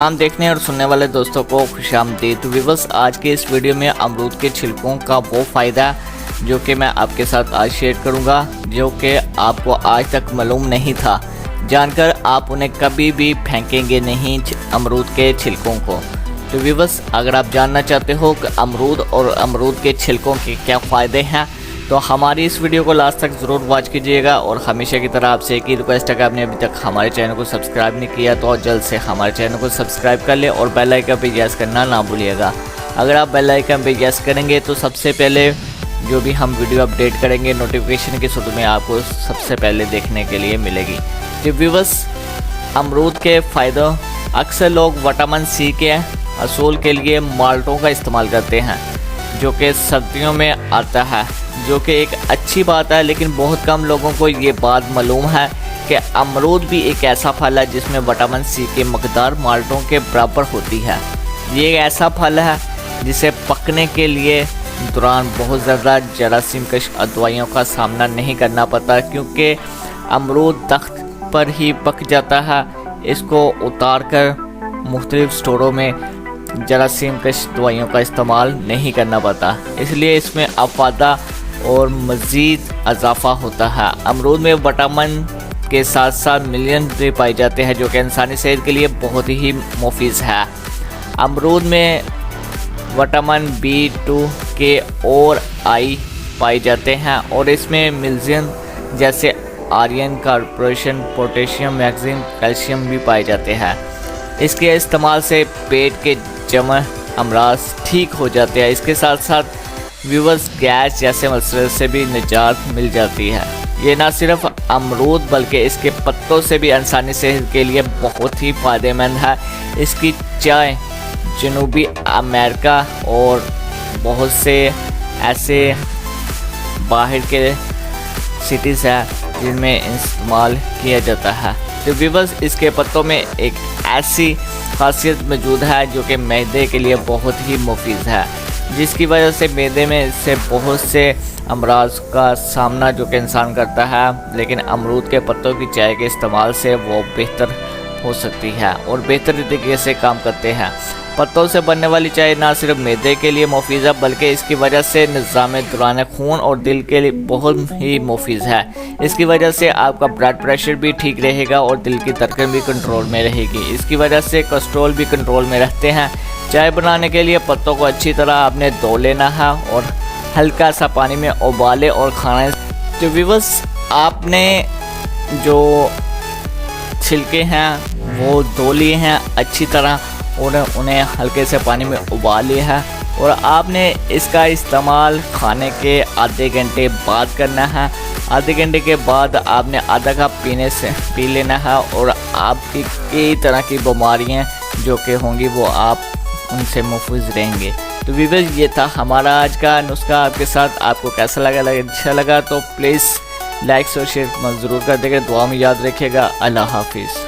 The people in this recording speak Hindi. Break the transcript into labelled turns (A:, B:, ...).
A: हम देखने और सुनने वाले दोस्तों को खुशामदीद। व्यूअर्स, आज के इस वीडियो में अमरूद के छिलकों का वो फ़ायदा जो कि मैं आपके साथ आज शेयर करूंगा, जो कि आपको आज तक मालूम नहीं था। जानकर आप उन्हें कभी भी फेंकेंगे नहीं, अमरूद के छिलकों को। तो व्यूअर्स, अगर आप जानना चाहते हो कि अमरूद और अमरूद के छिलकों के क्या फ़ायदे हैं तो हमारी इस वीडियो को लास्ट तक ज़रूर वॉच कीजिएगा। और हमेशा की तरह आपसे एक ही रिक्वेस्ट है कि आपने अभी तक हमारे चैनल को सब्सक्राइब नहीं किया तो जल्द से हमारे चैनल को सब्सक्राइब कर ले और बेल आइकन पे प्रेस करना ना भूलिएगा। अगर आप बेल आइकन पे प्रेस करेंगे तो सबसे पहले जो भी हम वीडियो अपडेट करेंगे नोटिफिकेशन के शुरू में आपको सबसे पहले देखने के लिए मिलेगी। तो व्यूअर्स, अमरूद के फ़ायदे, अक्सर लोग विटामिन सी के असूल के लिए माल्टों का इस्तेमाल करते हैं जो कि सर्दियों में आता है, जो कि एक अच्छी बात है। लेकिन बहुत कम लोगों को ये बात मालूम है कि अमरूद भी एक ऐसा फल है जिसमें विटामिन सी की मकदार माल्टों के बराबर होती है। ये एक ऐसा फल है जिसे पकने के लिए दौरान बहुत ज़्यादा जरासीम कश दवाइयों का सामना नहीं करना पड़ता, क्योंकि अमरूद दख्त पर ही पक जाता है। इसको उतार कर मुख्तलिफ स्टोरों में जरासीम कश दवाइयों का इस्तेमाल नहीं करना पड़ता, इसलिए इसमें अफादा और मज़ीद इजाफा होता है। अमरूद में विटामिन के साथ साथ मिनरल भी पाए जाते हैं जो कि इंसानी सेहत के लिए बहुत ही मुफीद है। अमरूद में विटामिन B2 के और आई पाए जाते हैं और इसमें मिनरल जैसे आयरन, कार्बोरेशन, पोटेशियम, मैग्नीशियम, कैल्शियम भी पाए जाते हैं। इसके इस्तेमाल से पेट के जमा अमराज ठीक हो जाते हैं। इसके साथ साथ व्यूअर्स, गैस जैसे मसले से भी निजात मिल जाती है। ये ना सिर्फ अमरूद बल्कि इसके पत्तों से भी इंसानी सेहत के लिए बहुत ही फ़ायदेमंद है। इसकी चाय जनूबी अमेरिका और बहुत से ऐसे बाहर के सिटीज़ हैं जिनमें इस्तेमाल किया जाता है। तो व्यूअर्स, इसके पत्तों में एक ऐसी खासियत मौजूद है जो कि मैदे के लिए बहुत ही मुफीद है, जिसकी वजह से मैदे में से बहुत से अमराज का सामना जो कि इंसान करता है, लेकिन अमरूद के पत्तों की चाय के इस्तेमाल से वो बेहतर हो सकती है और बेहतर तरीके से काम करते हैं। पत्तों से बनने वाली चाय ना सिर्फ मैदे के लिए मुफीद है बल्कि इसकी वजह से निज़ाम दौरान खून और दिल के लिए बहुत ही मुफीद है। इसकी वजह से आपका ब्लड प्रेशर भी ठीक रहेगा और दिल की धड़कन भी कंट्रोल में रहेगी। इसकी वजह से कोलेस्ट्रॉल भी कंट्रोल में रहते हैं। चाय बनाने के लिए पत्तों को अच्छी तरह आपने धो लेना है और हल्का सा पानी में उबाले और खाना है। तो व्यूअर्स, आपने जो छिलके हैं वो धो लिए हैं अच्छी तरह और उन्हें हल्के से पानी में उबाल लिया है और आपने इसका इस्तेमाल खाने के आधे घंटे बाद करना है। आधे घंटे के बाद आपने आधा कप पी लेना है और आपकी कई तरह की बीमारियां जो कि होंगी वो आप उनसे महफूज रहेंगे। तो व्यूअर्स, ये था हमारा आज का नुस्खा आपके साथ। आपको कैसा लगा? अच्छा लगा तो प्लीज़ लाइक और शेयर ज़रूर कर देगा। दुआ में याद रखिएगा। अल्लाह हाफिज़।